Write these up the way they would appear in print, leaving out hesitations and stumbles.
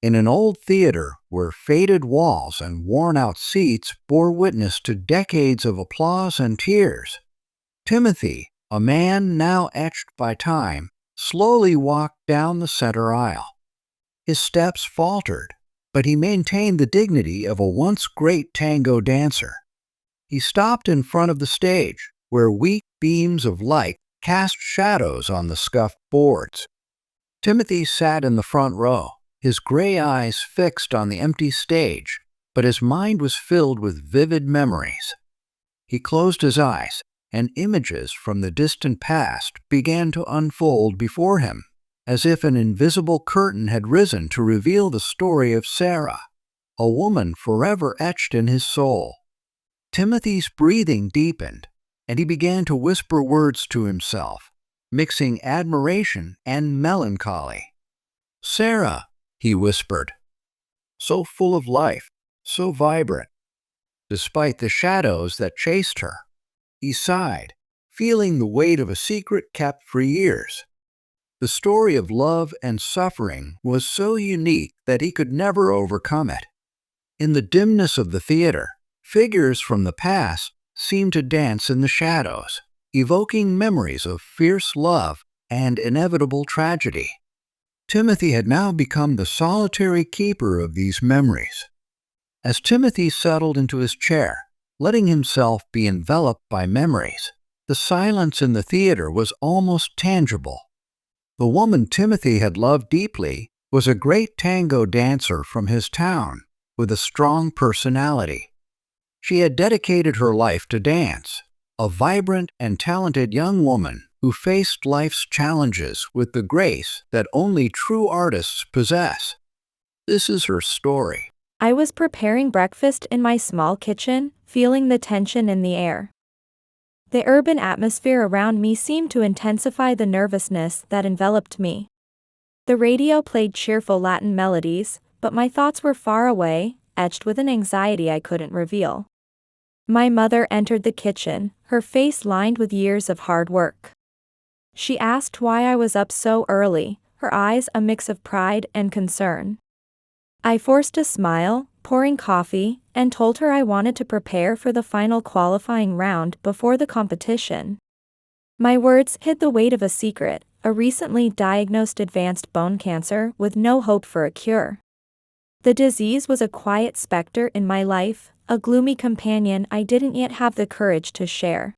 in an old theater where faded walls and worn-out seats bore witness to decades of applause and tears. Timothy, a man now etched by time, slowly walked down the center aisle. His steps faltered, but he maintained the dignity of a once great tango dancer. He stopped in front of the stage, where weak beams of light cast shadows on the scuffed boards. Timothy sat in the front row, his gray eyes fixed on the empty stage, but his mind was filled with vivid memories. He closed his eyes, and images from the distant past began to unfold before him, as if an invisible curtain had risen to reveal the story of Sarah, a woman forever etched in his soul. Timothy's breathing deepened, and he began to whisper words to himself, mixing admiration and melancholy. "Sarah," he whispered, "so full of life, so vibrant, despite the shadows that chased her." He sighed, feeling the weight of a secret kept for years. The story of love and suffering was so unique that he could never overcome it. In the dimness of the theater, figures from the past seemed to dance in the shadows, evoking memories of fierce love and inevitable tragedy. Timothy had now become the solitary keeper of these memories. As Timothy settled into his chair, letting himself be enveloped by memories, the silence in the theater was almost tangible. The woman Timothy had loved deeply was a great tango dancer from his town with a strong personality. She had dedicated her life to dance, a vibrant and talented young woman who faced life's challenges with the grace that only true artists possess. This is her story. I was preparing breakfast in my small kitchen, feeling the tension in the air. The urban atmosphere around me seemed to intensify the nervousness that enveloped me. The radio played cheerful Latin melodies, but my thoughts were far away, etched with an anxiety I couldn't reveal. My mother entered the kitchen, her face lined with years of hard work. She asked why I was up so early, her eyes a mix of pride and concern. I forced a smile, pouring coffee, and told her I wanted to prepare for the final qualifying round before the competition. My words hid the weight of a secret, a recently diagnosed advanced bone cancer with no hope for a cure. The disease was a quiet specter in my life, a gloomy companion I didn't yet have the courage to share.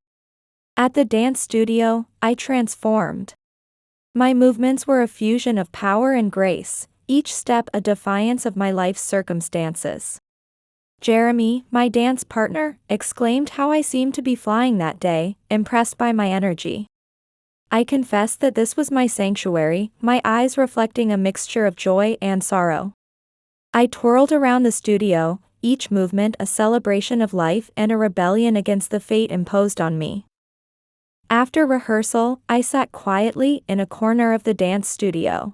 At the dance studio, I transformed. My movements were a fusion of power and grace, each step a defiance of my life's circumstances. Jeremy, my dance partner, exclaimed how I seemed to be flying that day, impressed by my energy. I confessed that this was my sanctuary, my eyes reflecting a mixture of joy and sorrow. I twirled around the studio, each movement a celebration of life and a rebellion against the fate imposed on me. After rehearsal, I sat quietly in a corner of the dance studio.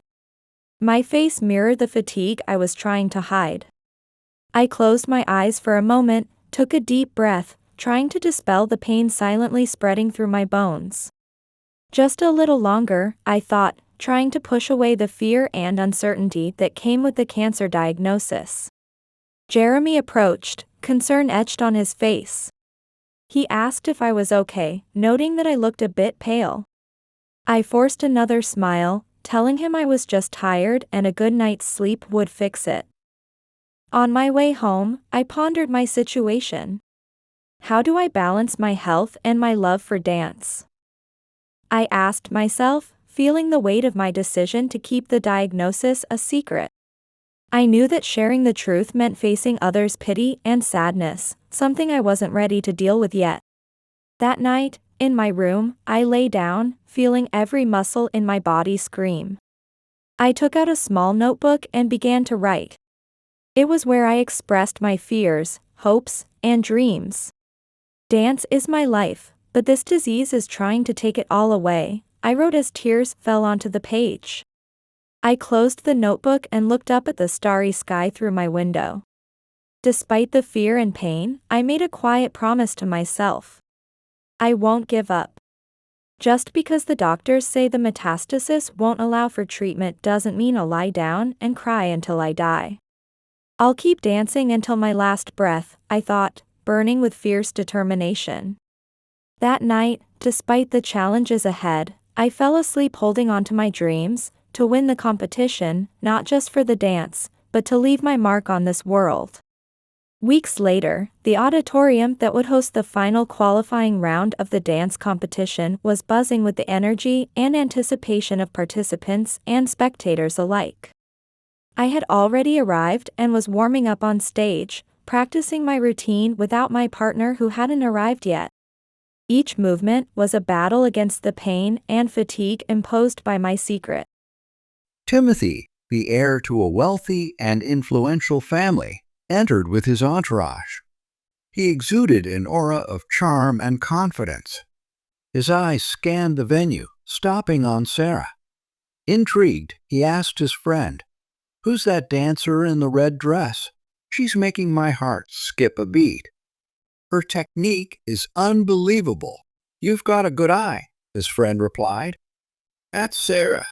My face mirrored the fatigue I was trying to hide. I closed my eyes for a moment, took a deep breath, trying to dispel the pain silently spreading through my bones. Just a little longer, I thought, trying to push away the fear and uncertainty that came with the cancer diagnosis. Jeremy approached, concern etched on his face. He asked if I was okay, noting that I looked a bit pale. I forced another smile, telling him I was just tired and a good night's sleep would fix it. On my way home, I pondered my situation. How do I balance my health and my love for dance? I asked myself, feeling the weight of my decision to keep the diagnosis a secret. I knew that sharing the truth meant facing others' pity and sadness, something I wasn't ready to deal with yet. That night, in my room, I lay down, feeling every muscle in my body scream. I took out a small notebook and began to write. It was where I expressed my fears, hopes, and dreams. Dance is my life, but this disease is trying to take it all away, I wrote as tears fell onto the page. I closed the notebook and looked up at the starry sky through my window. Despite the fear and pain, I made a quiet promise to myself. I won't give up. Just because the doctors say the metastasis won't allow for treatment doesn't mean I'll lie down and cry until I die. I'll keep dancing until my last breath, I thought, burning with fierce determination. That night, despite the challenges ahead, I fell asleep holding on to my dreams, to win the competition, not just for the dance, but to leave my mark on this world. Weeks later, the auditorium that would host the final qualifying round of the dance competition was buzzing with the energy and anticipation of participants and spectators alike. I had already arrived and was warming up on stage, practicing my routine without my partner who hadn't arrived yet. Each movement was a battle against the pain and fatigue imposed by my secret. Timothy, the heir to a wealthy and influential family, entered with his entourage. He exuded an aura of charm and confidence. His eyes scanned the venue, stopping on Sarah. Intrigued, he asked his friend, "Who's that dancer in the red dress? She's making my heart skip a beat. Her technique is unbelievable. You've got a good eye," his friend replied. "That's Sarah.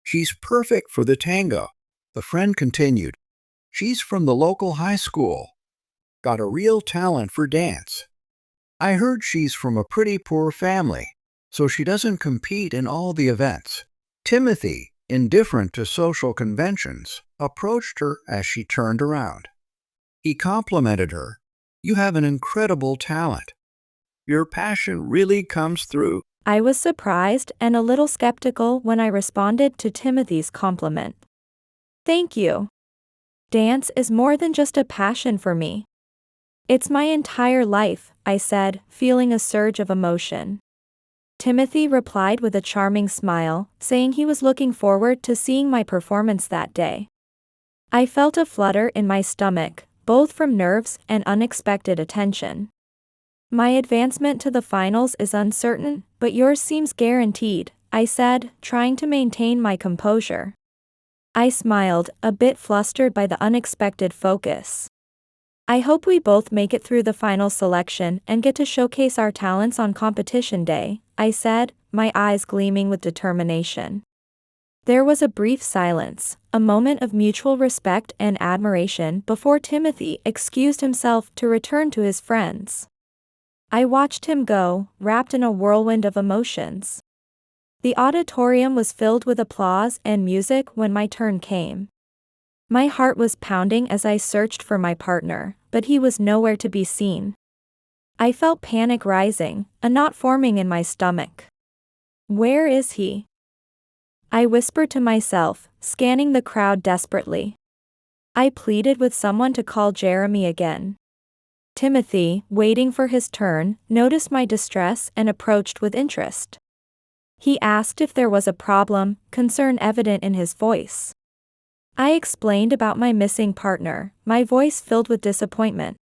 She's perfect for the tango." The friend continued, "She's from the local high school. Got a real talent for dance. I heard she's from a pretty poor family, so she doesn't compete in all the events." Timothy, indifferent to social conventions, approached her as she turned around. He complimented her. "You have an incredible talent. Your passion really comes through." I was surprised and a little skeptical when I responded to Timothy's compliment. "Thank you. Dance is more than just a passion for me. It's my entire life," I said, feeling a surge of emotion. Timothy replied with a charming smile, saying he was looking forward to seeing my performance that day. I felt a flutter in my stomach, both from nerves and unexpected attention. "My advancement to the finals is uncertain, but yours seems guaranteed," I said, trying to maintain my composure. I smiled, a bit flustered by the unexpected focus. "I hope we both make it through the final selection and get to showcase our talents on competition day," I said, my eyes gleaming with determination. There was a brief silence, a moment of mutual respect and admiration before Timothy excused himself to return to his friends. I watched him go, wrapped in a whirlwind of emotions. The auditorium was filled with applause and music when my turn came. My heart was pounding as I searched for my partner, but he was nowhere to be seen. I felt panic rising, a knot forming in my stomach. "Where is he?" I whispered to myself, scanning the crowd desperately. I pleaded with someone to call Jeremy again. Timothy, waiting for his turn, noticed my distress and approached with interest. He asked if there was a problem, concern evident in his voice. I explained about my missing partner, my voice filled with disappointment.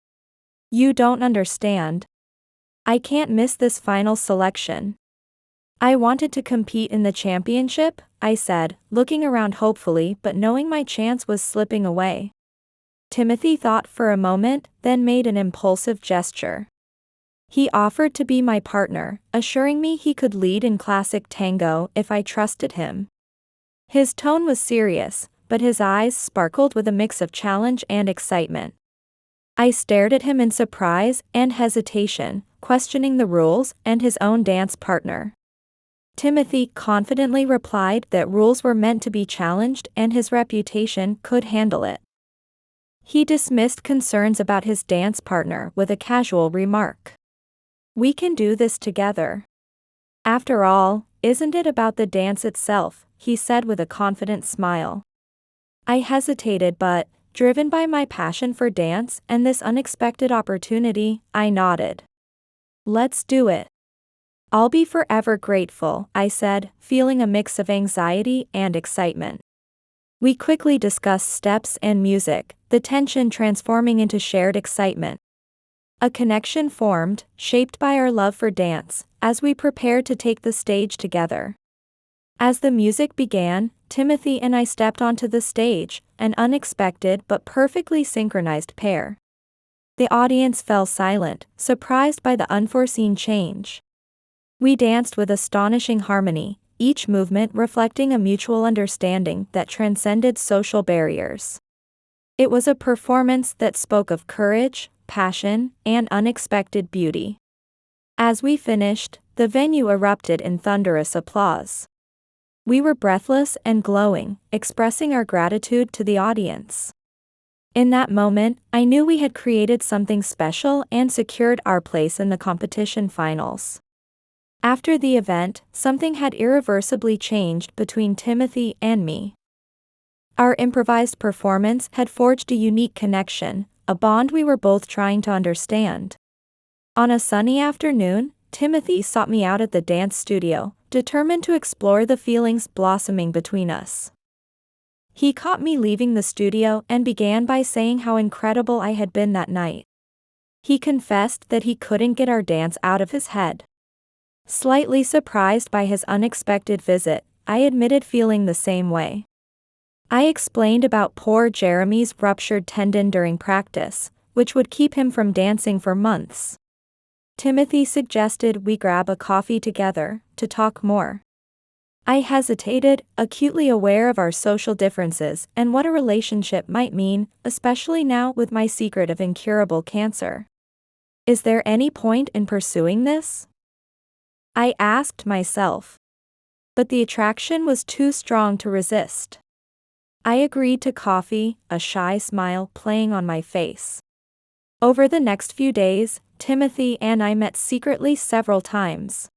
"You don't understand. I can't miss this final selection. I wanted to compete in the championship," I said, looking around hopefully but knowing my chance was slipping away. Timothy thought for a moment, then made an impulsive gesture. He offered to be my partner, assuring me he could lead in classic tango if I trusted him. His tone was serious, but his eyes sparkled with a mix of challenge and excitement. I stared at him in surprise and hesitation, questioning the rules and his own dance partner. Timothy confidently replied that rules were meant to be challenged and his reputation could handle it. He dismissed concerns about his dance partner with a casual remark. "We can do this together. After all, isn't it about the dance itself?" he said with a confident smile. I hesitated but, driven by my passion for dance and this unexpected opportunity, I nodded. "Let's do it. I'll be forever grateful," I said, feeling a mix of anxiety and excitement. We quickly discussed steps and music, the tension transforming into shared excitement. A connection formed, shaped by our love for dance, as we prepared to take the stage together. As the music began, Timothy and I stepped onto the stage, an unexpected but perfectly synchronized pair. The audience fell silent, surprised by the unforeseen change. We danced with astonishing harmony, each movement reflecting a mutual understanding that transcended social barriers. It was a performance that spoke of courage, passion, and unexpected beauty. As we finished, the venue erupted in thunderous applause. We were breathless and glowing, expressing our gratitude to the audience. In that moment, I knew we had created something special and secured our place in the competition finals. After the event, something had irreversibly changed between Timothy and me. Our improvised performance had forged a unique connection, a bond we were both trying to understand. On a sunny afternoon, Timothy sought me out at the dance studio, determined to explore the feelings blossoming between us. He caught me leaving the studio and began by saying how incredible I had been that night. He confessed that he couldn't get our dance out of his head. Slightly surprised by his unexpected visit, I admitted feeling the same way. I explained about poor Jeremy's ruptured tendon during practice, which would keep him from dancing for months. Timothy suggested we grab a coffee together to talk more. I hesitated, acutely aware of our social differences and what a relationship might mean, especially now with my secret of incurable cancer. Is there any point in pursuing this? I asked myself. But the attraction was too strong to resist. I agreed to coffee, a shy smile playing on my face. Over the next few days, Timothy and I met secretly several times.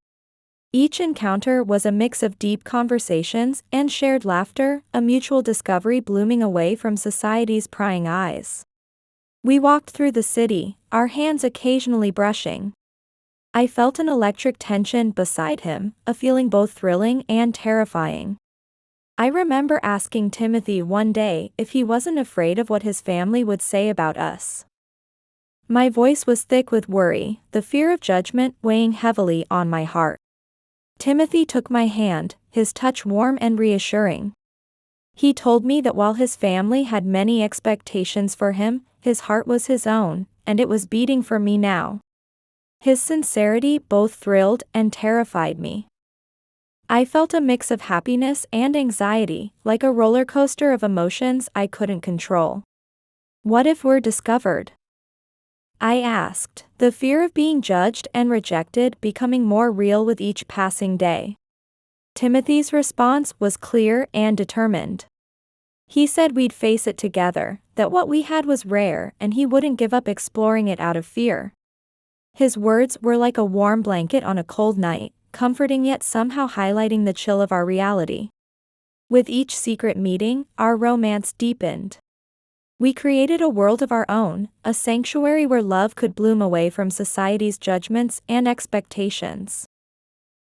Each encounter was a mix of deep conversations and shared laughter, a mutual discovery blooming away from society's prying eyes. We walked through the city, our hands occasionally brushing. I felt an electric tension beside him, a feeling both thrilling and terrifying. I remember asking Timothy one day if he wasn't afraid of what his family would say about us. My voice was thick with worry, the fear of judgment weighing heavily on my heart. Timothy took my hand, his touch warm and reassuring. He told me that while his family had many expectations for him, his heart was his own, and it was beating for me now. His sincerity both thrilled and terrified me. I felt a mix of happiness and anxiety, like a roller coaster of emotions I couldn't control. What if we're discovered? I asked, the fear of being judged and rejected becoming more real with each passing day. Timothy's response was clear and determined. He said we'd face it together, that what we had was rare and he wouldn't give up exploring it out of fear. His words were like a warm blanket on a cold night, comforting yet somehow highlighting the chill of our reality. With each secret meeting, our romance deepened. We created a world of our own, a sanctuary where love could bloom away from society's judgments and expectations.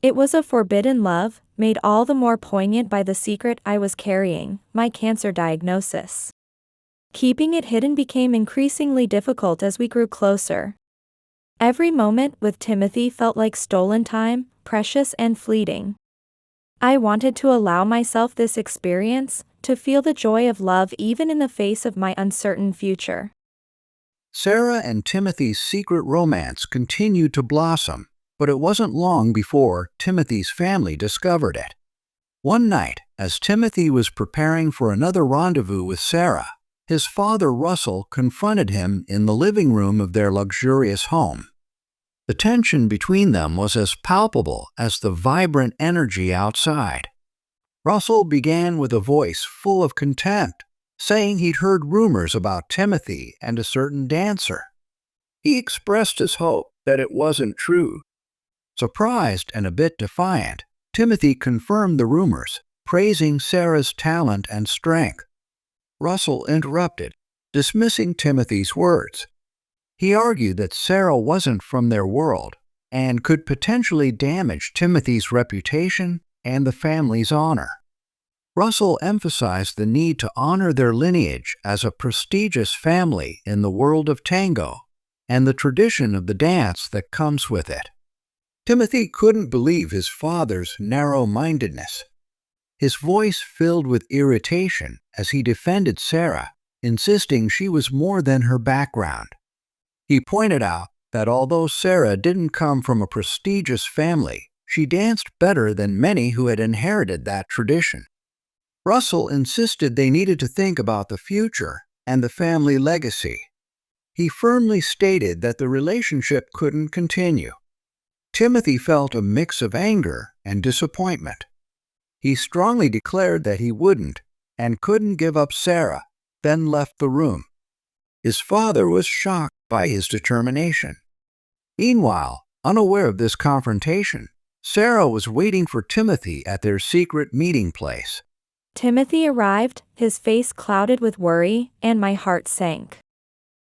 It was a forbidden love, made all the more poignant by the secret I was carrying, my cancer diagnosis. Keeping it hidden became increasingly difficult as we grew closer. Every moment with Timothy felt like stolen time, precious and fleeting. I wanted to allow myself this experience, to feel the joy of love even in the face of my uncertain future. Sarah and Timothy's secret romance continued to blossom, but it wasn't long before Timothy's family discovered it. One night, as Timothy was preparing for another rendezvous with Sarah, his father Russell confronted him in the living room of their luxurious home. The tension between them was as palpable as the vibrant energy outside. Russell began with a voice full of contempt, saying he'd heard rumors about Timothy and a certain dancer. He expressed his hope that it wasn't true. Surprised and a bit defiant, Timothy confirmed the rumors, praising Sarah's talent and strength. Russell interrupted, dismissing Timothy's words. He argued that Sarah wasn't from their world and could potentially damage Timothy's reputation and the family's honor. Russell emphasized the need to honor their lineage as a prestigious family in the world of tango and the tradition of the dance that comes with it. Timothy couldn't believe his father's narrow-mindedness. His voice filled with irritation as he defended Sarah, insisting she was more than her background. He pointed out that although Sarah didn't come from a prestigious family, She danced better than many who had inherited that tradition. Russell insisted they needed to think about the future and the family legacy. He firmly stated that the relationship couldn't continue. Timothy felt a mix of anger and disappointment. He strongly declared that he wouldn't and couldn't give up Sarah, then left the room. His father was shocked by his determination. Meanwhile, unaware of this confrontation, Sarah was waiting for Timothy at their secret meeting place. Timothy arrived, his face clouded with worry, and my heart sank.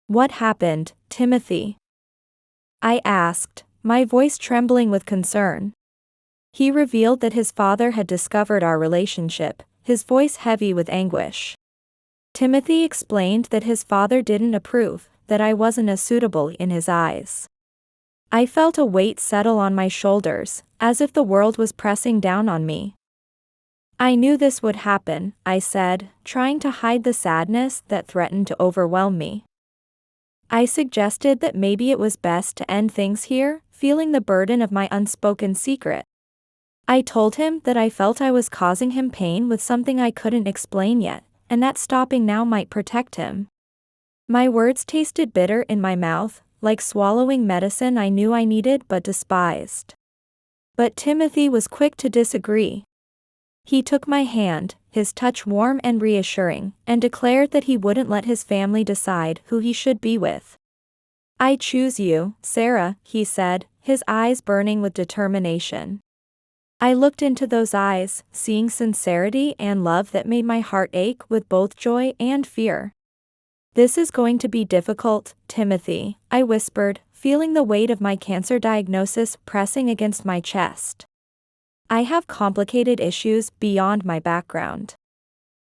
"What happened, Timothy?" I asked, my voice trembling with concern. He revealed that his father had discovered our relationship, his voice heavy with anguish. Timothy explained that his father didn't approve, that I wasn't as suitable in his eyes. I felt a weight settle on my shoulders, as if the world was pressing down on me. "I knew this would happen," I said, trying to hide the sadness that threatened to overwhelm me. I suggested that maybe it was best to end things here, feeling the burden of my unspoken secret. I told him that I felt I was causing him pain with something I couldn't explain yet, and that stopping now might protect him. My words tasted bitter in my mouth, like swallowing medicine I knew I needed but despised. But Timothy was quick to disagree. He took my hand, his touch warm and reassuring, and declared that he wouldn't let his family decide who he should be with. "I choose you, Sarah," he said, his eyes burning with determination. I looked into those eyes, seeing sincerity and love that made my heart ache with both joy and fear. "This is going to be difficult, Timothy," I whispered, feeling the weight of my cancer diagnosis pressing against my chest. I have complicated issues beyond my background.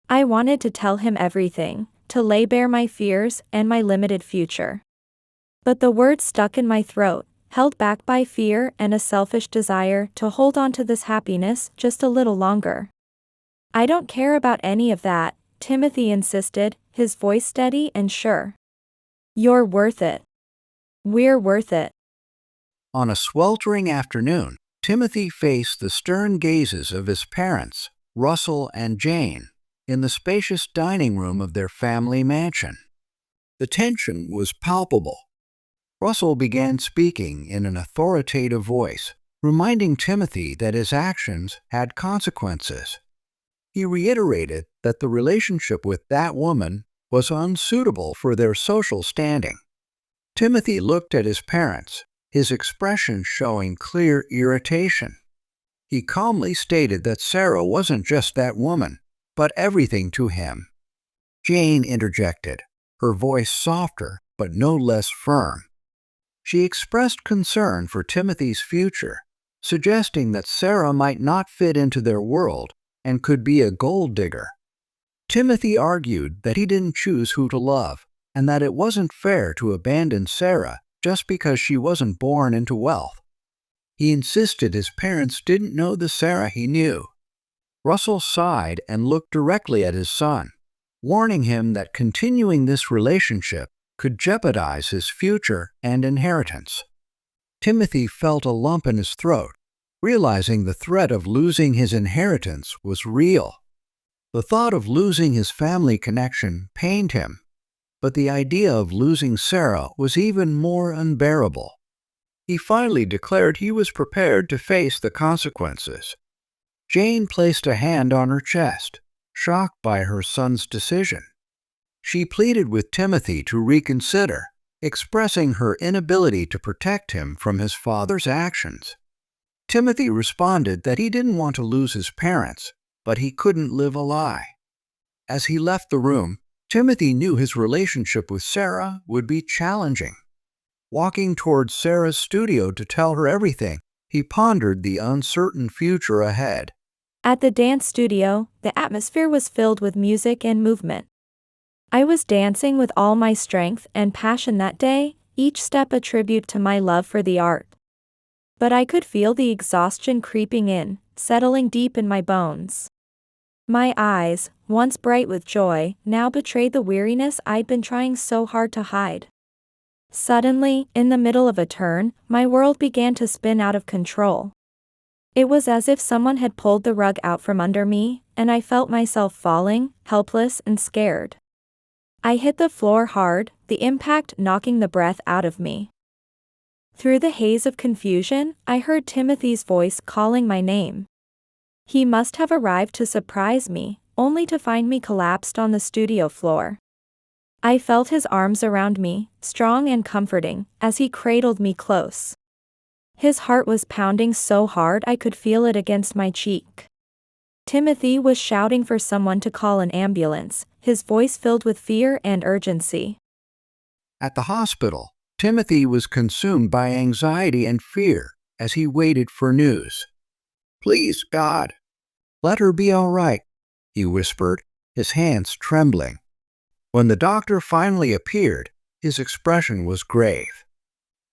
I wanted to tell him everything, to lay bare my fears and my limited future. But the words stuck in my throat, held back by fear and a selfish desire to hold on to this happiness just a little longer. "I don't care about any of that," Timothy insisted, his voice steady and sure. "You're worth it. We're worth it." On a sweltering afternoon, Timothy faced the stern gazes of his parents, Russell and Jane, in the spacious dining room of their family mansion. The tension was palpable. Russell began speaking in an authoritative voice, reminding Timothy that his actions had consequences. He reiterated that the relationship with that woman was unsuitable for their social standing. Timothy looked at his parents, his expression showing clear irritation. He calmly stated that Sarah wasn't just that woman, but everything to him. Jane interjected, her voice softer but no less firm. She expressed concern for Timothy's future, suggesting that Sarah might not fit into their world and could be a gold digger. Timothy argued that he didn't choose who to love, and that it wasn't fair to abandon Sarah just because she wasn't born into wealth. He insisted his parents didn't know the Sarah he knew. Russell sighed and looked directly at his son, warning him that continuing this relationship could jeopardize his future and inheritance. Timothy felt a lump in his throat, realizing the threat of losing his inheritance was real. The thought of losing his family connection pained him, but the idea of losing Sarah was even more unbearable. He finally declared he was prepared to face the consequences. Jane placed a hand on her chest, shocked by her son's decision. She pleaded with Timothy to reconsider, expressing her inability to protect him from his father's actions. Timothy responded that he didn't want to lose his parents, but he couldn't live a lie. As he left the room, Timothy knew his relationship with Sarah would be challenging. Walking towards Sarah's studio to tell her everything, he pondered the uncertain future ahead. At the dance studio, the atmosphere was filled with music and movement. I was dancing with all my strength and passion that day, each step a tribute to my love for the art. But I could feel the exhaustion creeping in, settling deep in my bones. My eyes, once bright with joy, now betrayed the weariness I'd been trying so hard to hide. Suddenly, in the middle of a turn, my world began to spin out of control. It was as if someone had pulled the rug out from under me, and I felt myself falling, helpless and scared. I hit the floor hard, the impact knocking the breath out of me. Through the haze of confusion, I heard Timothy's voice calling my name. He must have arrived to surprise me, only to find me collapsed on the studio floor. I felt his arms around me, strong and comforting, as he cradled me close. His heart was pounding so hard I could feel it against my cheek. Timothy was shouting for someone to call an ambulance, his voice filled with fear and urgency. At the hospital, Timothy was consumed by anxiety and fear as he waited for news. "Please, God, let her be all right," he whispered, his hands trembling. When the doctor finally appeared, his expression was grave.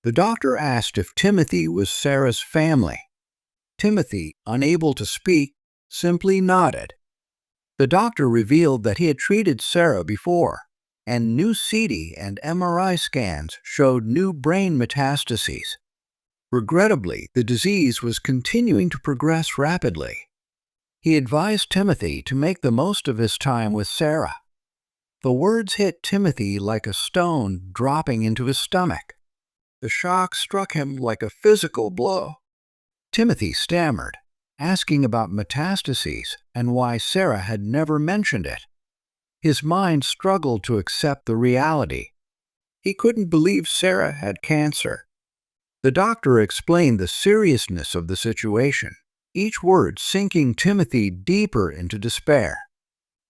The doctor asked if Timothy was Sarah's family. Timothy, unable to speak, simply nodded. The doctor revealed that he had treated Sarah before, and new CT and MRI scans showed new brain metastases. Regrettably, the disease was continuing to progress rapidly. He advised Timothy to make the most of his time with Sarah. The words hit Timothy like a stone dropping into his stomach. The shock struck him like a physical blow. Timothy stammered, asking about metastases and why Sarah had never mentioned it. His mind struggled to accept the reality. He couldn't believe Sarah had cancer. The doctor explained the seriousness of the situation, each word sinking Timothy deeper into despair.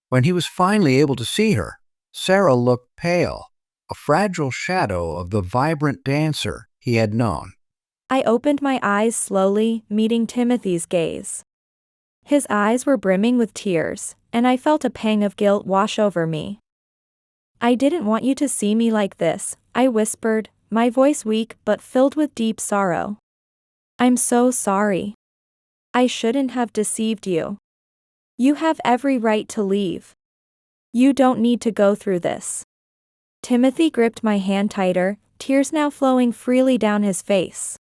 When he was finally able to see her, Sarah looked pale, a fragile shadow of the vibrant dancer he had known. I opened my eyes slowly, meeting Timothy's gaze. His eyes were brimming with tears, and I felt a pang of guilt wash over me. "I didn't want you to see me like this," I whispered, my voice weak but filled with deep sorrow. "I'm so sorry. I shouldn't have deceived you. You have every right to leave. You don't need to go through this." Timothy gripped my hand tighter, tears now flowing freely down his face.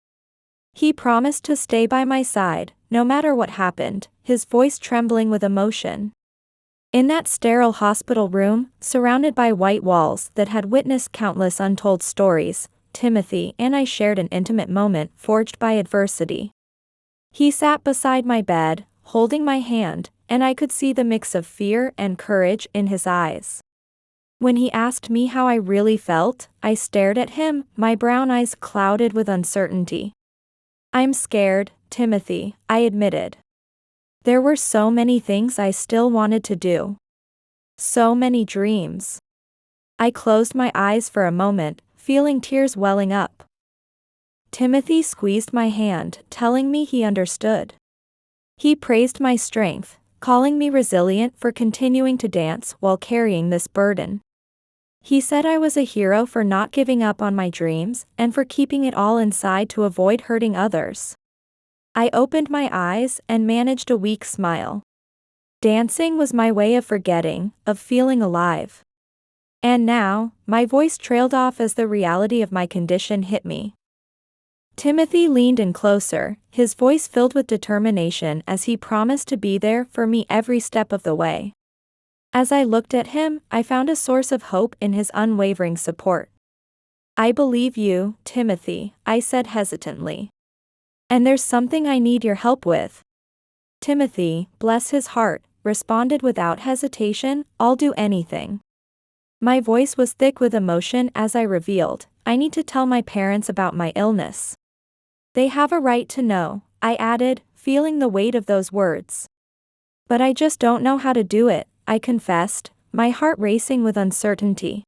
He promised to stay by my side, no matter what happened, his voice trembling with emotion. In that sterile hospital room, surrounded by white walls that had witnessed countless untold stories, Timothy and I shared an intimate moment forged by adversity. He sat beside my bed, holding my hand, and I could see the mix of fear and courage in his eyes. When he asked me how I really felt, I stared at him, my brown eyes clouded with uncertainty. "I'm scared, Timothy," I admitted. There were so many things I still wanted to do. So many dreams. I closed my eyes for a moment, feeling tears welling up. Timothy squeezed my hand, telling me he understood. He praised my strength, calling me resilient for continuing to dance while carrying this burden. He said I was a hero for not giving up on my dreams and for keeping it all inside to avoid hurting others. I opened my eyes and managed a weak smile. Dancing was my way of forgetting, of feeling alive. And now, my voice trailed off as the reality of my condition hit me. Timothy leaned in closer, his voice filled with determination as he promised to be there for me every step of the way. As I looked at him, I found a source of hope in his unwavering support. "I believe you, Timothy," I said hesitantly. "And there's something I need your help with." Timothy, bless his heart, responded without hesitation, "I'll do anything." My voice was thick with emotion as I revealed, "I need to tell my parents about my illness." "They have a right to know," I added, feeling the weight of those words. "But I just don't know how to do it," I confessed, my heart racing with uncertainty.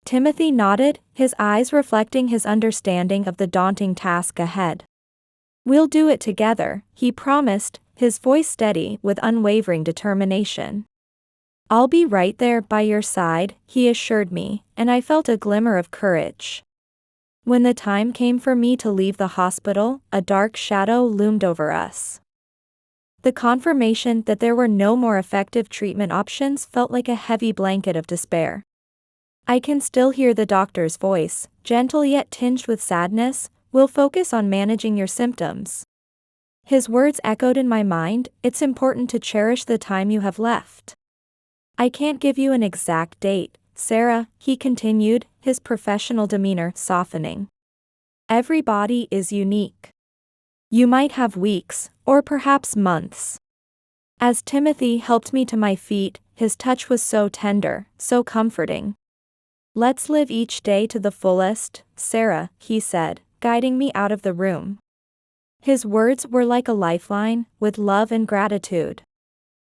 Timothy nodded, his eyes reflecting his understanding of the daunting task ahead. "We'll do it together," he promised, his voice steady with unwavering determination. "I'll be right there by your side," he assured me, and I felt a glimmer of courage. When the time came for me to leave the hospital, a dark shadow loomed over us. The confirmation that there were no more effective treatment options felt like a heavy blanket of despair. I can still hear the doctor's voice, gentle yet tinged with sadness, "We'll focus on managing your symptoms. His words echoed in my mind, "It's important to cherish the time you have left." "I can't give you an exact date, Sarah," he continued, his professional demeanor softening. "Every body is unique. You might have weeks, or perhaps months." As Timothy helped me to my feet, his touch was so tender, so comforting. "Let's live each day to the fullest, Sarah," he said, guiding me out of the room. His words were like a lifeline, with love and gratitude.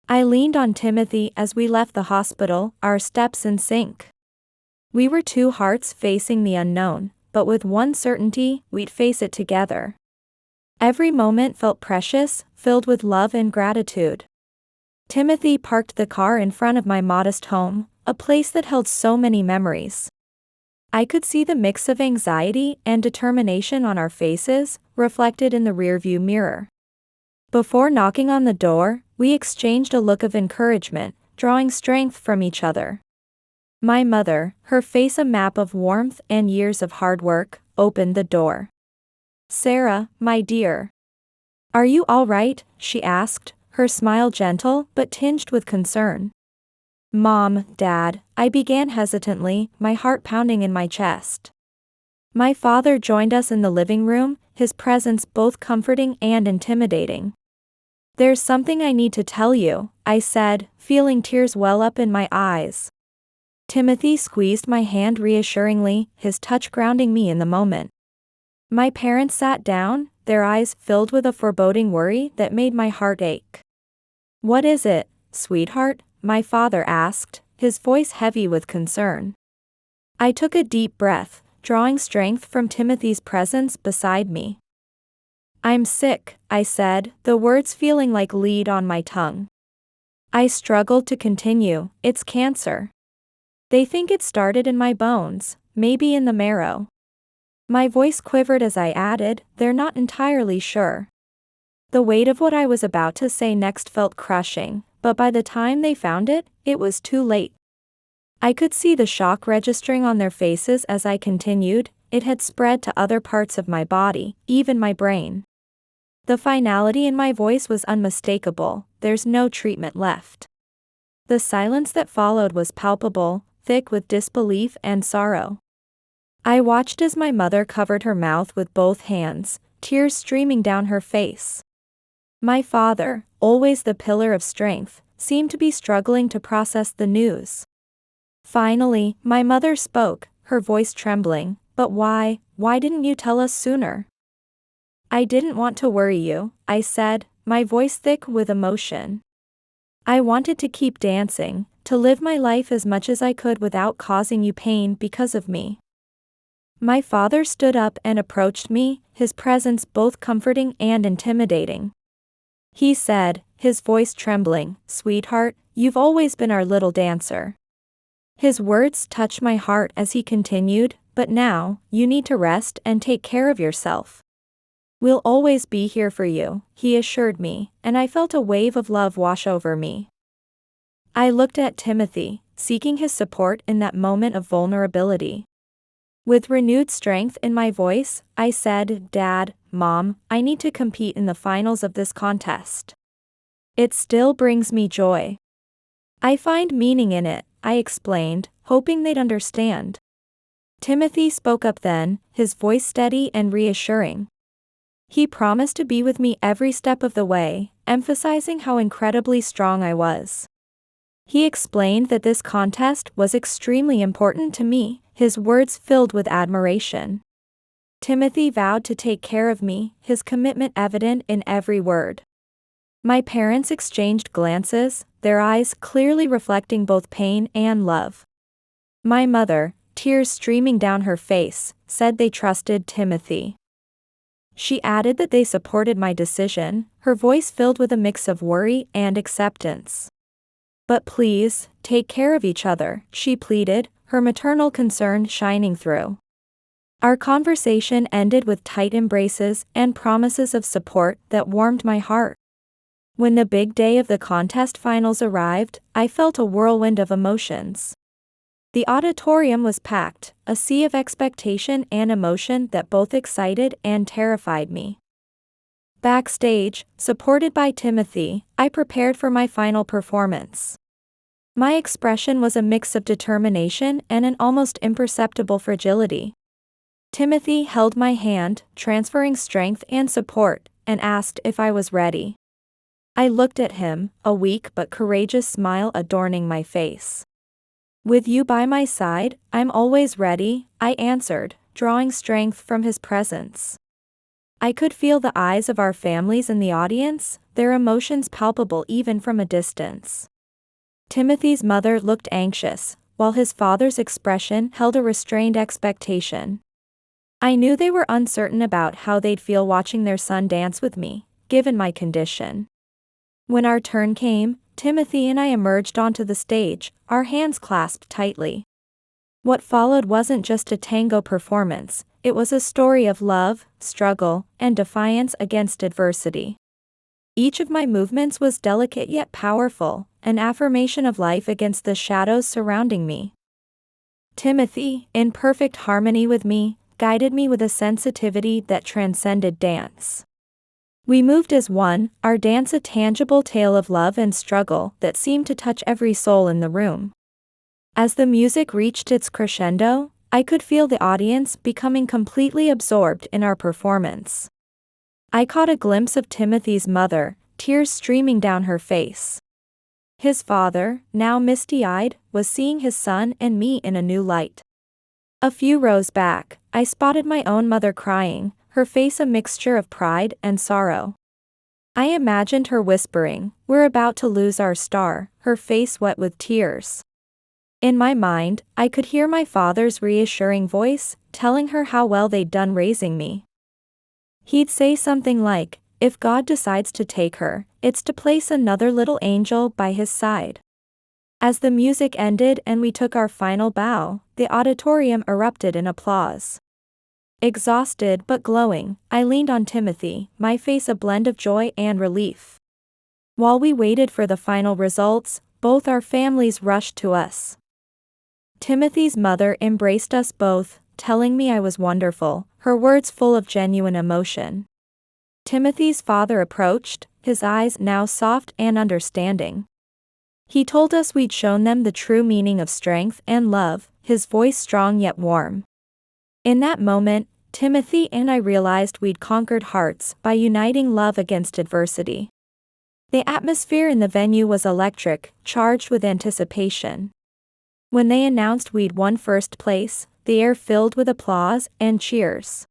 I leaned on Timothy as we left the hospital, our steps in sync. We were two hearts facing the unknown, but with one certainty, we'd face it together. Every moment felt precious, filled with love and gratitude. Timothy parked the car in front of my modest home, a place that held so many memories. I could see the mix of anxiety and determination on our faces, reflected in the rearview mirror. Before knocking on the door, we exchanged a look of encouragement, drawing strength from each other. My mother, her face a map of warmth and years of hard work, opened the door. "Sarah, my dear. Are you all right?" she asked, her smile gentle but tinged with concern. "Mom, Dad," I began hesitantly, my heart pounding in my chest. My father joined us in the living room, his presence both comforting and intimidating. "There's something I need to tell you," I said, feeling tears well up in my eyes. Timothy squeezed my hand reassuringly, his touch grounding me in the moment. My parents sat down, their eyes filled with a foreboding worry that made my heart ache. "What is it, sweetheart?" my father asked, his voice heavy with concern. I took a deep breath, drawing strength from Timothy's presence beside me. "I'm sick," I said, the words feeling like lead on my tongue. I struggled to continue. "It's cancer. They think it started in my bones, maybe in the marrow." My voice quivered as I added, "They're not entirely sure." The weight of what I was about to say next felt crushing, but by the time they found it, it was too late. I could see the shock registering on their faces as I continued. It had spread to other parts of my body, even my brain. The finality in my voice was unmistakable. "There's no treatment left." The silence that followed was palpable, thick with disbelief and sorrow. I watched as my mother covered her mouth with both hands, tears streaming down her face. My father, always the pillar of strength, seemed to be struggling to process the news. Finally, my mother spoke, her voice trembling. "But why didn't you tell us sooner?" "I didn't want to worry you," I said, my voice thick with emotion. "I wanted to keep dancing, to live my life as much as I could without causing you pain because of me." My father stood up and approached me, his presence both comforting and intimidating. He said, his voice trembling, "Sweetheart, you've always been our little dancer." His words touched my heart as he continued, "But now, you need to rest and take care of yourself. We'll always be here for you," he assured me, and I felt a wave of love wash over me. I looked at Timothy, seeking his support in that moment of vulnerability. With renewed strength in my voice, I said, "Dad, Mom, I need to compete in the finals of this contest. It still brings me joy. I find meaning in it," I explained, hoping they'd understand. Timothy spoke up then, his voice steady and reassuring. He promised to be with me every step of the way, emphasizing how incredibly strong I was. He explained that this contest was extremely important to me, his words filled with admiration. Timothy vowed to take care of me, his commitment evident in every word. My parents exchanged glances, their eyes clearly reflecting both pain and love. My mother, tears streaming down her face, said they trusted Timothy. She added that they supported my decision, her voice filled with a mix of worry and acceptance. "But please, take care of each other," she pleaded, her maternal concern shining through. Our conversation ended with tight embraces and promises of support that warmed my heart. When the big day of the contest finals arrived, I felt a whirlwind of emotions. The auditorium was packed, a sea of expectation and emotion that both excited and terrified me. Backstage, supported by Timothy, I prepared for my final performance. My expression was a mix of determination and an almost imperceptible fragility. Timothy held my hand, transferring strength and support, and asked if I was ready. I looked at him, a weak but courageous smile adorning my face. "With you by my side, I'm always ready," I answered, drawing strength from his presence. I could feel the eyes of our families in the audience, their emotions palpable even from a distance. Timothy's mother looked anxious, while his father's expression held a restrained expectation. I knew they were uncertain about how they'd feel watching their son dance with me, given my condition. When our turn came, Timothy and I emerged onto the stage, our hands clasped tightly. What followed wasn't just a tango performance, it was a story of love, struggle, and defiance against adversity. Each of my movements was delicate yet powerful, an affirmation of life against the shadows surrounding me. Timothy, in perfect harmony with me, guided me with a sensitivity that transcended dance. We moved as one, our dance a tangible tale of love and struggle that seemed to touch every soul in the room. As the music reached its crescendo, I could feel the audience becoming completely absorbed in our performance. I caught a glimpse of Timothy's mother, tears streaming down her face. His father, now misty-eyed, was seeing his son and me in a new light. A few rows back, I spotted my own mother crying, her face a mixture of pride and sorrow. I imagined her whispering, "We're about to lose our star," her face wet with tears. In my mind, I could hear my father's reassuring voice, telling her how well they'd done raising me. He'd say something like, "If God decides to take her, it's to place another little angel by his side." As the music ended and we took our final bow, the auditorium erupted in applause. Exhausted but glowing, I leaned on Timothy, my face a blend of joy and relief. While we waited for the final results, both our families rushed to us. Timothy's mother embraced us both, telling me I was wonderful, her words full of genuine emotion. Timothy's father approached, his eyes now soft and understanding. He told us we'd shown them the true meaning of strength and love, his voice strong yet warm. In that moment, Timothy and I realized we'd conquered hearts by uniting love against adversity. The atmosphere in the venue was electric, charged with anticipation. When they announced we'd won first place, the air filled with applause and cheers.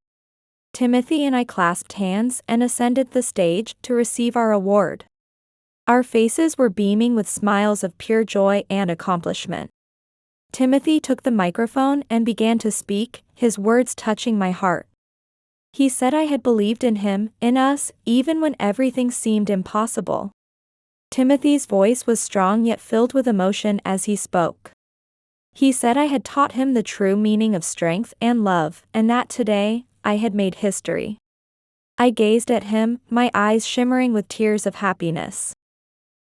Timothy and I clasped hands and ascended the stage to receive our award. Our faces were beaming with smiles of pure joy and accomplishment. Timothy took the microphone and began to speak, his words touching my heart. He said I had believed in him, in us, even when everything seemed impossible. Timothy's voice was strong yet filled with emotion as he spoke. He said I had taught him the true meaning of strength and love, and that today, I had made history. I gazed at him, my eyes shimmering with tears of happiness.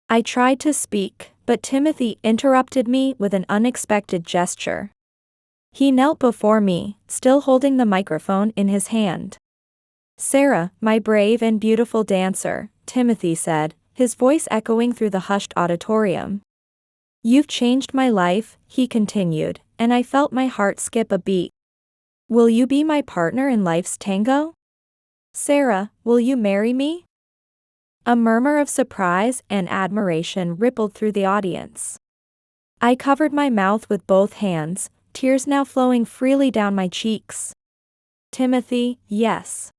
I tried to speak, but Timothy interrupted me with an unexpected gesture. He knelt before me, still holding the microphone in his hand. "Sarah, my brave and beautiful dancer," Timothy said, his voice echoing through the hushed auditorium. "You've changed my life," he continued, and I felt my heart skip a beat. "Will you be my partner in life's tango? Sarah, will you marry me?" A murmur of surprise and admiration rippled through the audience. I covered my mouth with both hands, tears now flowing freely down my cheeks. "Timothy, yes.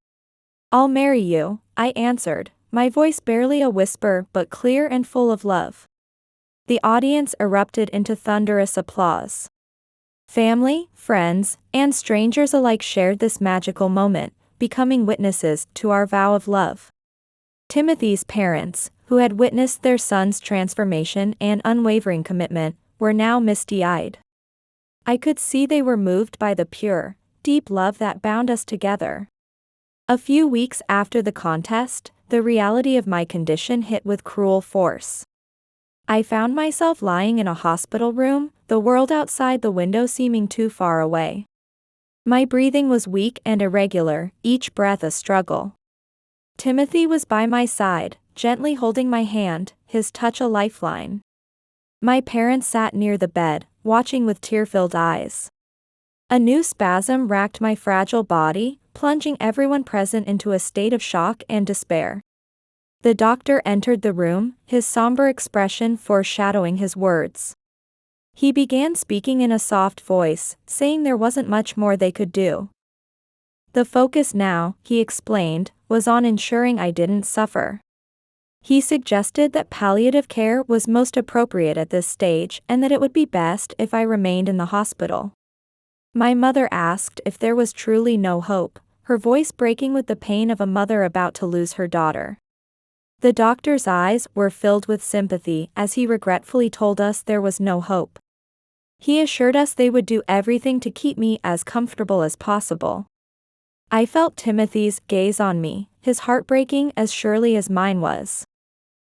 I'll marry you," I answered, my voice barely a whisper but clear and full of love. The audience erupted into thunderous applause. Family, friends, and strangers alike shared this magical moment, becoming witnesses to our vow of love. Timothy's parents, who had witnessed their son's transformation and unwavering commitment, were now misty-eyed. I could see they were moved by the pure, deep love that bound us together. A few weeks after the contest, the reality of my condition hit with cruel force. I found myself lying in a hospital room, the world outside the window seeming too far away. My breathing was weak and irregular, each breath a struggle. Timothy was by my side, gently holding my hand, his touch a lifeline. My parents sat near the bed, watching with tear-filled eyes. A new spasm racked my fragile body, plunging everyone present into a state of shock and despair. The doctor entered the room, his somber expression foreshadowing his words. He began speaking in a soft voice, saying there wasn't much more they could do. The focus now, he explained, was on ensuring I didn't suffer. He suggested that palliative care was most appropriate at this stage and that it would be best if I remained in the hospital. My mother asked if there was truly no hope, her voice breaking with the pain of a mother about to lose her daughter. The doctor's eyes were filled with sympathy as he regretfully told us there was no hope. He assured us they would do everything to keep me as comfortable as possible. I felt Timothy's gaze on me, his heart breaking as surely as mine was.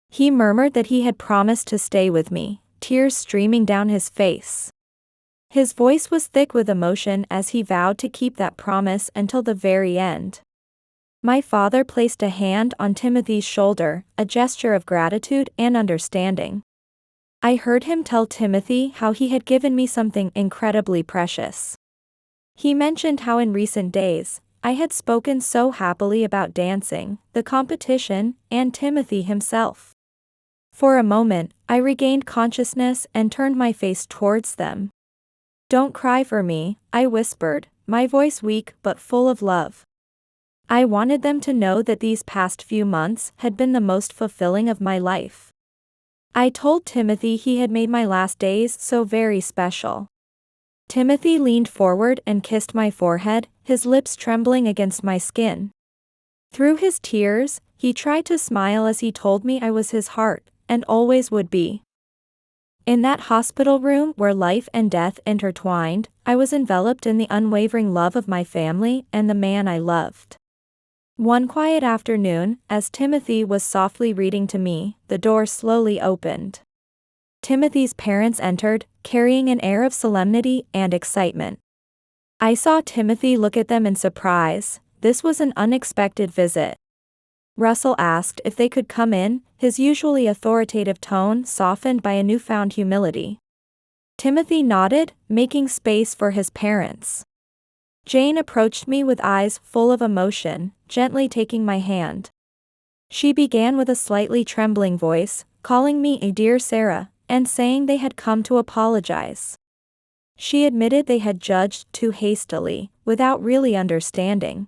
He murmured that he had promised to stay with me, tears streaming down his face. His voice was thick with emotion as he vowed to keep that promise until the very end. My father placed a hand on Timothy's shoulder, a gesture of gratitude and understanding. I heard him tell Timothy how he had given me something incredibly precious. He mentioned how in recent days, I had spoken so happily about dancing, the competition, and Timothy himself. For a moment, I regained consciousness and turned my face towards them. "Don't cry for me," I whispered, my voice weak but full of love. I wanted them to know that these past few months had been the most fulfilling of my life. I told Timothy he had made my last days so very special. Timothy leaned forward and kissed my forehead, his lips trembling against my skin. Through his tears, he tried to smile as he told me I was his heart, and always would be. In that hospital room where life and death intertwined, I was enveloped in the unwavering love of my family and the man I loved. One quiet afternoon, as Timothy was softly reading to me, the door slowly opened. Timothy's parents entered, carrying an air of solemnity and excitement. I saw Timothy look at them in surprise. This was an unexpected visit. Russell asked if they could come in, his usually authoritative tone softened by a newfound humility. Timothy nodded, making space for his parents. Jane approached me with eyes full of emotion, gently taking my hand. She began with a slightly trembling voice, calling me a dear Sarah, and saying they had come to apologize. She admitted they had judged too hastily, without really understanding.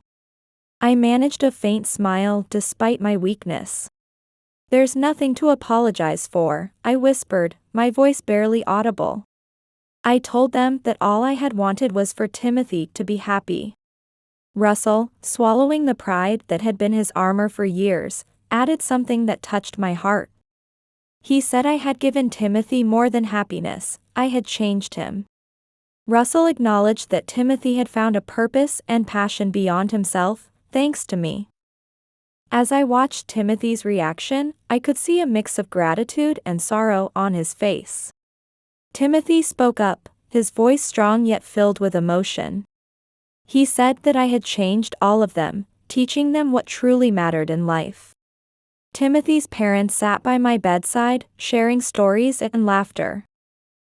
I managed a faint smile despite my weakness. "There's nothing to apologize for," I whispered, my voice barely audible. I told them that all I had wanted was for Timothy to be happy. Russell, swallowing the pride that had been his armor for years, added something that touched my heart. He said I had given Timothy more than happiness, I had changed him. Russell acknowledged that Timothy had found a purpose and passion beyond himself, thanks to me. As I watched Timothy's reaction, I could see a mix of gratitude and sorrow on his face. Timothy spoke up, his voice strong yet filled with emotion. He said that I had changed all of them, teaching them what truly mattered in life. Timothy's parents sat by my bedside, sharing stories and laughter.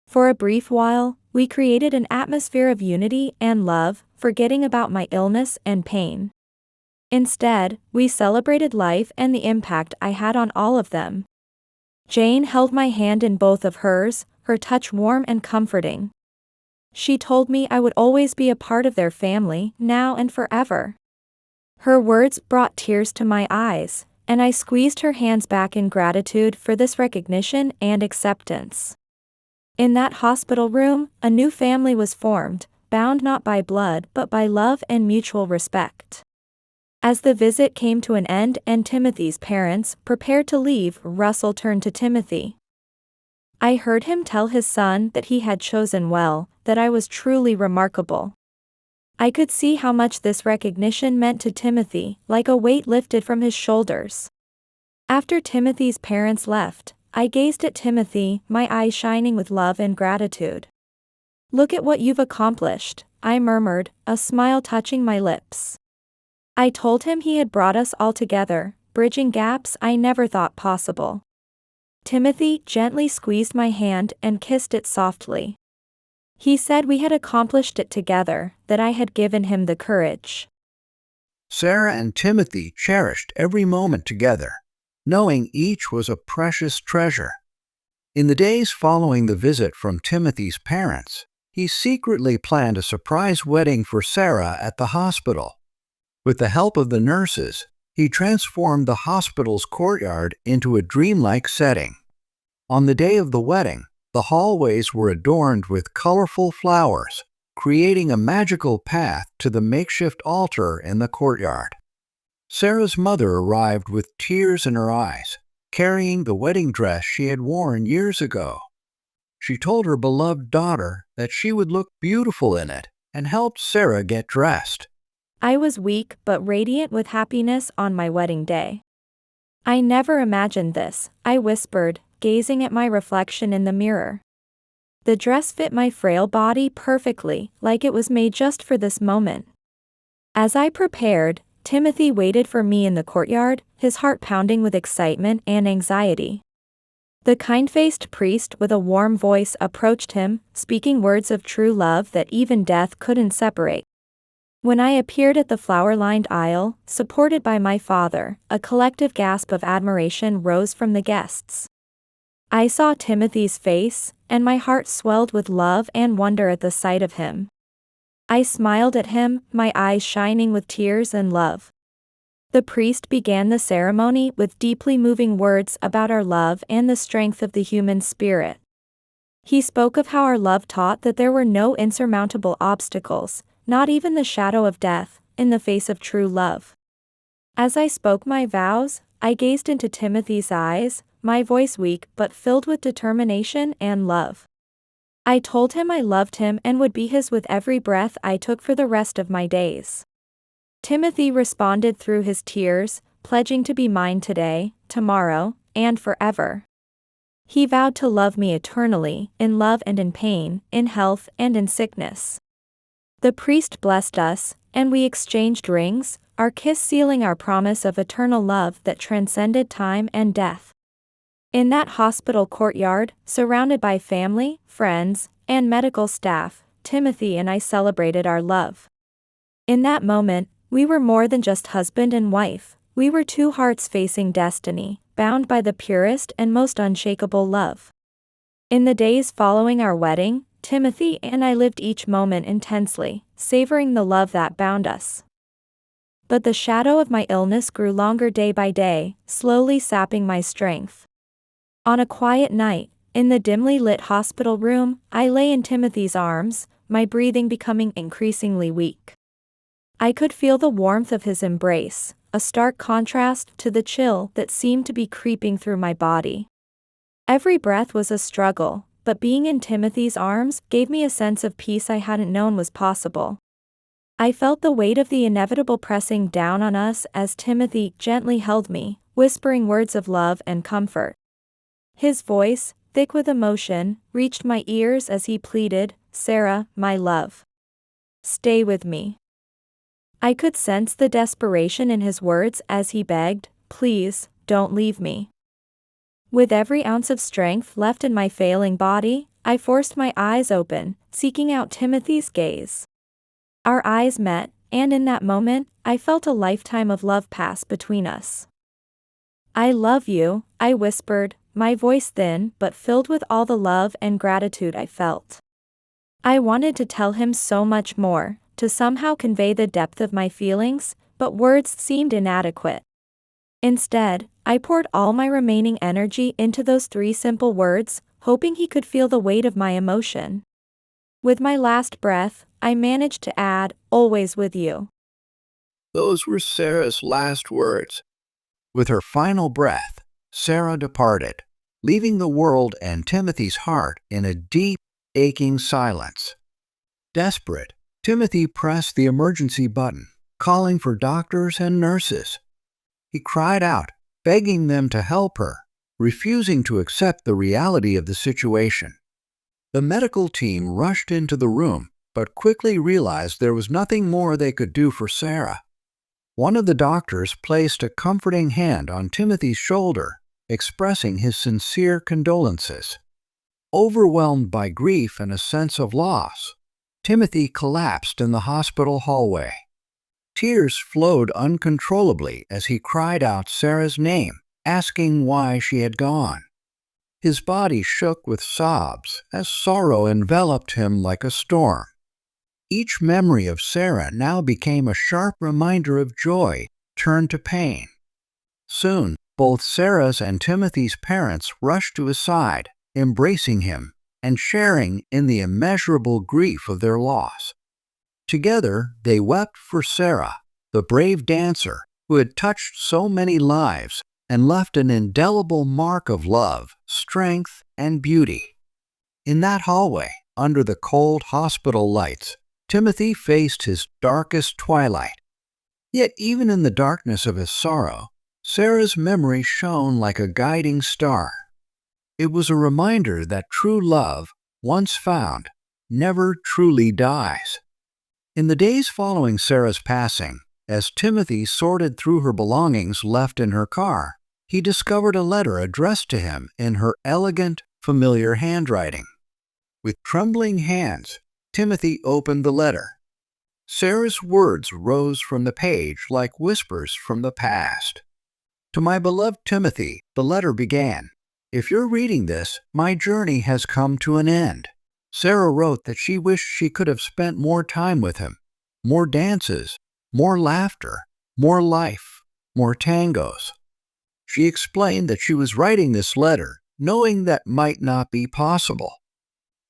For a brief while, we created an atmosphere of unity and love, forgetting about my illness and pain. Instead, we celebrated life and the impact I had on all of them. Jane held my hand in both of hers, her touch warm and comforting. She told me I would always be a part of their family, now and forever. Her words brought tears to my eyes, and I squeezed her hands back in gratitude for this recognition and acceptance. In that hospital room, a new family was formed, bound not by blood but by love and mutual respect. As the visit came to an end and Timothy's parents prepared to leave, Russell turned to Timothy. I heard him tell his son that he had chosen well, that I was truly remarkable. I could see how much this recognition meant to Timothy, like a weight lifted from his shoulders. After Timothy's parents left, I gazed at Timothy, my eyes shining with love and gratitude. "Look at what you've accomplished," I murmured, a smile touching my lips. I told him he had brought us all together, bridging gaps I never thought possible. Timothy gently squeezed my hand and kissed it softly. He said we had accomplished it together, that I had given him the courage. Sarah and Timothy cherished every moment together, knowing each was a precious treasure. In the days following the visit from Timothy's parents, he secretly planned a surprise wedding for Sarah at the hospital. With the help of the nurses, he transformed the hospital's courtyard into a dreamlike setting. On the day of the wedding, the hallways were adorned with colorful flowers, creating a magical path to the makeshift altar in the courtyard. Sarah's mother arrived with tears in her eyes, carrying the wedding dress she had worn years ago. She told her beloved daughter that she would look beautiful in it and helped Sarah get dressed. I was weak but radiant with happiness on my wedding day. I never imagined this, I whispered, gazing at my reflection in the mirror. The dress fit my frail body perfectly, like it was made just for this moment. As I prepared, Timothy waited for me in the courtyard, his heart pounding with excitement and anxiety. The kind-faced priest with a warm voice approached him, speaking words of true love that even death couldn't separate. When I appeared at the flower-lined aisle, supported by my father, a collective gasp of admiration rose from the guests. I saw Timothy's face, and my heart swelled with love and wonder at the sight of him. I smiled at him, my eyes shining with tears and love. The priest began the ceremony with deeply moving words about our love and the strength of the human spirit. He spoke of how our love taught that there were no insurmountable obstacles, not even the shadow of death, in the face of true love. As I spoke my vows, I gazed into Timothy's eyes, my voice weak but filled with determination and love. I told him I loved him and would be his with every breath I took for the rest of my days. Timothy responded through his tears, pledging to be mine today, tomorrow, and forever. He vowed to love me eternally, in love and in pain, in health and in sickness. The priest blessed us, and we exchanged rings, our kiss sealing our promise of eternal love that transcended time and death. In that hospital courtyard, surrounded by family, friends, and medical staff, Timothy and I celebrated our love. In that moment, we were more than just husband and wife, we were two hearts facing destiny, bound by the purest and most unshakable love. In the days following our wedding, Timothy and I lived each moment intensely, savoring the love that bound us. But the shadow of my illness grew longer day by day, slowly sapping my strength. On a quiet night, in the dimly lit hospital room, I lay in Timothy's arms, my breathing becoming increasingly weak. I could feel the warmth of his embrace, a stark contrast to the chill that seemed to be creeping through my body. Every breath was a struggle, but being in Timothy's arms gave me a sense of peace I hadn't known was possible. I felt the weight of the inevitable pressing down on us as Timothy gently held me, whispering words of love and comfort. His voice, thick with emotion, reached my ears as he pleaded, "Sarah, my love. Stay with me." I could sense the desperation in his words as he begged, "Please, don't leave me." With every ounce of strength left in my failing body, I forced my eyes open, seeking out Timothy's gaze. Our eyes met, and in that moment, I felt a lifetime of love pass between us. "I love you," I whispered, my voice thin but filled with all the love and gratitude I felt. I wanted to tell him so much more, to somehow convey the depth of my feelings, but words seemed inadequate. Instead, I poured all my remaining energy into those 3 simple words, hoping he could feel the weight of my emotion. With my last breath, I managed to add, "Always with you." Those were Sarah's last words. With her final breath, Sarah departed, leaving the world and Timothy's heart in a deep, aching silence. Desperate, Timothy pressed the emergency button, calling for doctors and nurses. He cried out, begging them to help her, refusing to accept the reality of the situation. The medical team rushed into the room, but quickly realized there was nothing more they could do for Sarah. One of the doctors placed a comforting hand on Timothy's shoulder, expressing his sincere condolences. Overwhelmed by grief and a sense of loss, Timothy collapsed in the hospital hallway. Tears flowed uncontrollably as he cried out Sarah's name, asking why she had gone. His body shook with sobs as sorrow enveloped him like a storm. Each memory of Sarah now became a sharp reminder of joy turned to pain. Soon, both Sarah's and Timothy's parents rushed to his side, embracing him and sharing in the immeasurable grief of their loss. Together, they wept for Sarah, the brave dancer who had touched so many lives and left an indelible mark of love, strength, and beauty. In that hallway, under the cold hospital lights, Timothy faced his darkest twilight. Yet even in the darkness of his sorrow, Sarah's memory shone like a guiding star. It was a reminder that true love, once found, never truly dies. In the days following Sarah's passing, as Timothy sorted through her belongings left in her car, he discovered a letter addressed to him in her elegant, familiar handwriting. With trembling hands, Timothy opened the letter. Sarah's words rose from the page like whispers from the past. To my beloved Timothy, the letter began. If you're reading this, my journey has come to an end. Sarah wrote that she wished she could have spent more time with him, more dances, more laughter, more life, more tangos. She explained that she was writing this letter knowing that might not be possible.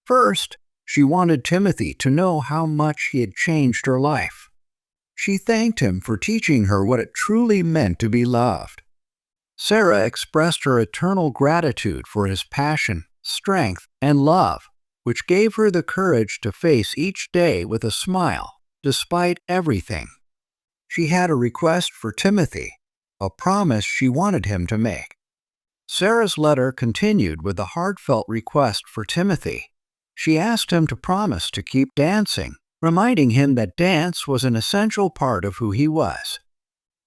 First, she wanted Timothy to know how much he had changed her life. She thanked him for teaching her what it truly meant to be loved. Sarah expressed her eternal gratitude for his passion, strength, and love, which gave her the courage to face each day with a smile, despite everything. She had a request for Timothy, a promise she wanted him to make. Sarah's letter continued with a heartfelt request for Timothy. She asked him to promise to keep dancing, reminding him that dance was an essential part of who he was.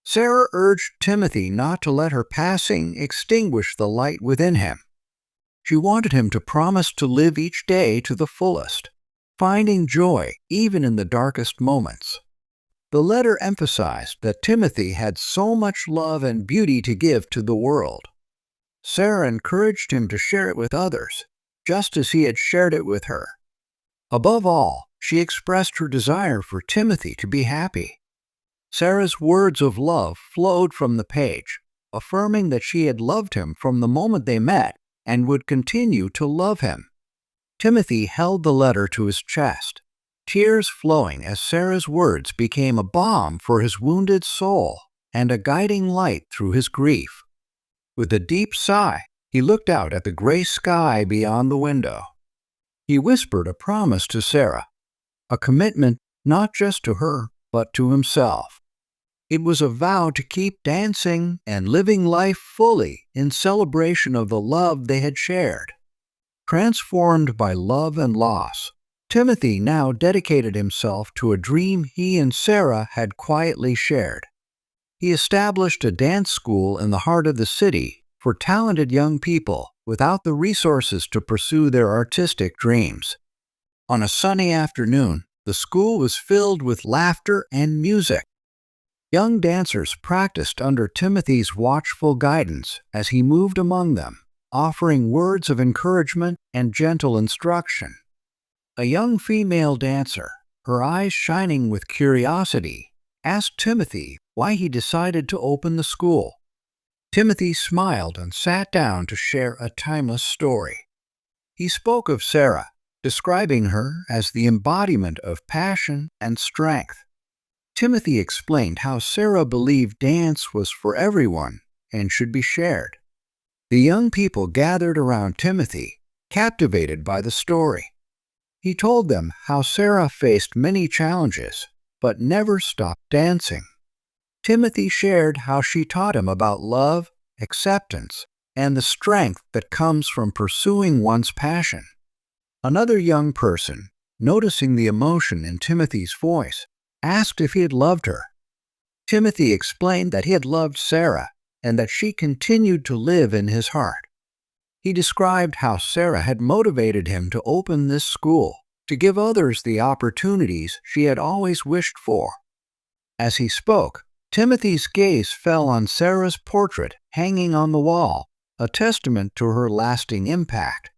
Sarah urged Timothy not to let her passing extinguish the light within him. She wanted him to promise to live each day to the fullest, finding joy even in the darkest moments. The letter emphasized that Timothy had so much love and beauty to give to the world. Sarah encouraged him to share it with others, just as he had shared it with her. Above all, she expressed her desire for Timothy to be happy. Sarah's words of love flowed from the page, affirming that she had loved him from the moment they met and would continue to love him. Timothy held the letter to his chest, tears flowing as Sarah's words became a balm for his wounded soul and a guiding light through his grief. With a deep sigh, he looked out at the gray sky beyond the window. He whispered a promise to Sarah, a commitment not just to her, but to himself. It was a vow to keep dancing and living life fully in celebration of the love they had shared. Transformed by love and loss, Timothy now dedicated himself to a dream he and Sarah had quietly shared. He established a dance school in the heart of the city for talented young people without the resources to pursue their artistic dreams. On a sunny afternoon, the school was filled with laughter and music. Young dancers practiced under Timothy's watchful guidance as he moved among them, offering words of encouragement and gentle instruction. A young female dancer, her eyes shining with curiosity, asked Timothy why he decided to open the school. Timothy smiled and sat down to share a timeless story. He spoke of Sarah, describing her as the embodiment of passion and strength. Timothy explained how Sarah believed dance was for everyone and should be shared. The young people gathered around Timothy, captivated by the story. He told them how Sarah faced many challenges, but never stopped dancing. Timothy shared how she taught him about love, acceptance, and the strength that comes from pursuing one's passion. Another young person, noticing the emotion in Timothy's voice, asked if he had loved her. Timothy explained that he had loved Sarah and that she continued to live in his heart. He described how Sarah had motivated him to open this school, to give others the opportunities she had always wished for. As he spoke, Timothy's gaze fell on Sarah's portrait hanging on the wall, a testament to her lasting impact.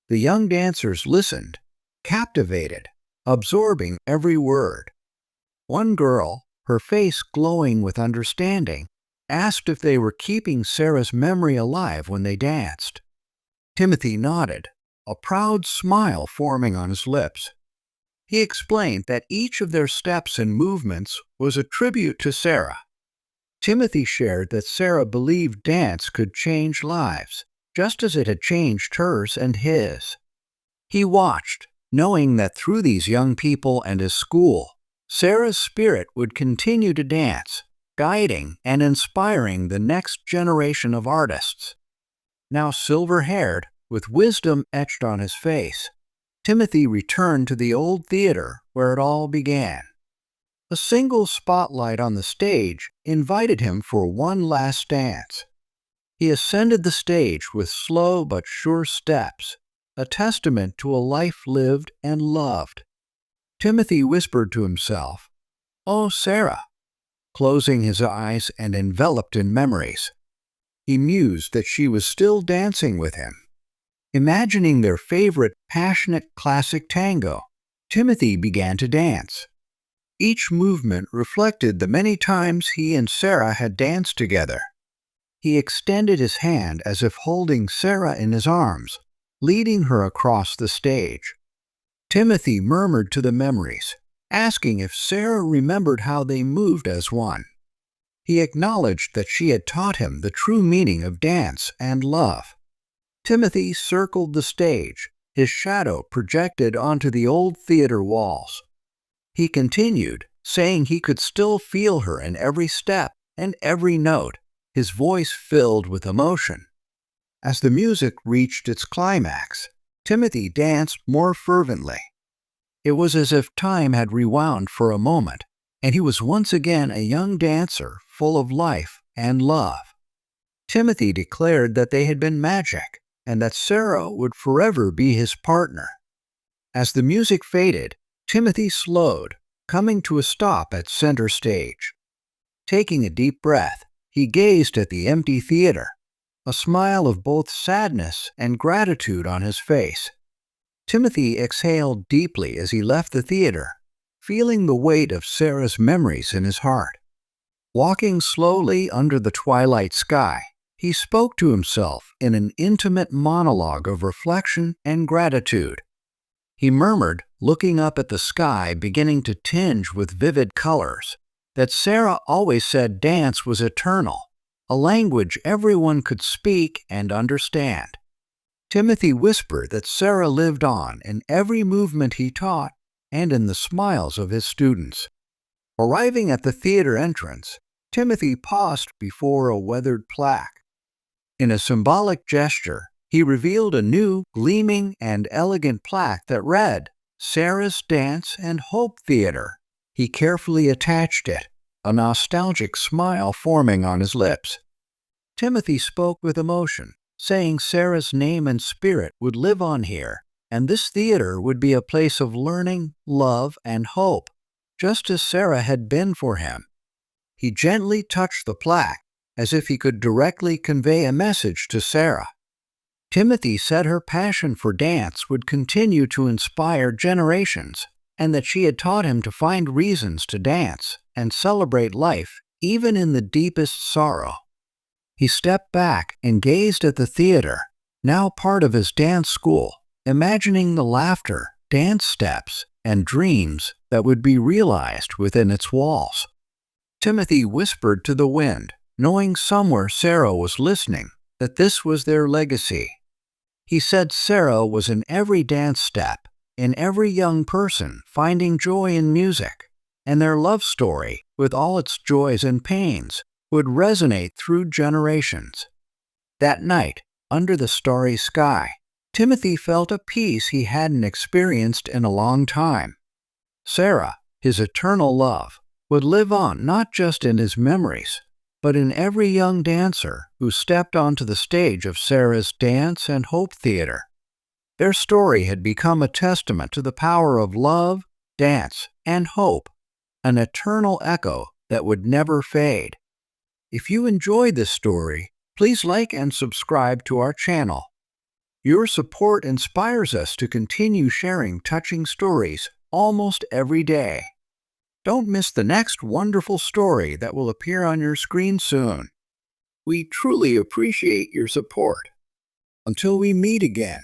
The young dancers listened, captivated, absorbing every word. One girl, her face glowing with understanding, asked if they were keeping Sarah's memory alive when they danced. Timothy nodded, a proud smile forming on his lips. He explained that each of their steps and movements was a tribute to Sarah. Timothy shared that Sarah believed dance could change lives, just as it had changed hers and his. He watched, knowing that through these young people and his school, Sarah's spirit would continue to dance, guiding and inspiring the next generation of artists. Now silver-haired, with wisdom etched on his face, Timothy returned to the old theater where it all began. A single spotlight on the stage invited him for one last dance. He ascended the stage with slow but sure steps, a testament to a life lived and loved. Timothy whispered to himself, "Oh, Sarah," closing his eyes and enveloped in memories. He mused that she was still dancing with him. Imagining their favorite passionate classic tango, Timothy began to dance. Each movement reflected the many times he and Sarah had danced together. He extended his hand as if holding Sarah in his arms, leading her across the stage. Timothy murmured to the memories, asking if Sarah remembered how they moved as one. He acknowledged that she had taught him the true meaning of dance and love. Timothy circled the stage, his shadow projected onto the old theater walls. He continued, saying he could still feel her in every step and every note, his voice filled with emotion. As the music reached its climax, Timothy danced more fervently. It was as if time had rewound for a moment, and he was once again a young dancer full of life and love. Timothy declared that they had been magic, and that Sarah would forever be his partner. As the music faded, Timothy slowed, coming to a stop at center stage. Taking a deep breath, he gazed at the empty theater, a smile of both sadness and gratitude on his face. Timothy exhaled deeply as he left the theater, feeling the weight of Sarah's memories in his heart. Walking slowly under the twilight sky, he spoke to himself in an intimate monologue of reflection and gratitude. He murmured, looking up at the sky beginning to tinge with vivid colors, that Sarah always said dance was eternal, a language everyone could speak and understand. Timothy whispered that Sarah lived on in every movement he taught and in the smiles of his students. Arriving at the theater entrance, Timothy paused before a weathered plaque. In a symbolic gesture, he revealed a new, gleaming, and elegant plaque that read, "Sarah's Dance and Hope Theater." He carefully attached it, a nostalgic smile forming on his lips. Timothy spoke with emotion, saying Sarah's name and spirit would live on here, and this theater would be a place of learning, love, and hope, just as Sarah had been for him. He gently touched the plaque, as if he could directly convey a message to Sarah. Timothy said her passion for dance would continue to inspire generations, and that she had taught him to find reasons to dance and celebrate life even in the deepest sorrow. He stepped back and gazed at the theater, now part of his dance school, imagining the laughter, dance steps, and dreams that would be realized within its walls. Timothy whispered to the wind, knowing somewhere Sarah was listening, that this was their legacy. He said Sarah was in every dance step, in every young person finding joy in music, and their love story, with all its joys and pains, would resonate through generations. That night, under the starry sky, Timothy felt a peace he hadn't experienced in a long time. Sarah, his eternal love, would live on not just in his memories, but in every young dancer who stepped onto the stage of Sarah's Dance and Hope Theater. Their story had become a testament to the power of love, dance, and hope, an eternal echo that would never fade. If you enjoyed this story, please like and subscribe to our channel. Your support inspires us to continue sharing touching stories almost every day. Don't miss the next wonderful story that will appear on your screen soon. We truly appreciate your support. Until we meet again.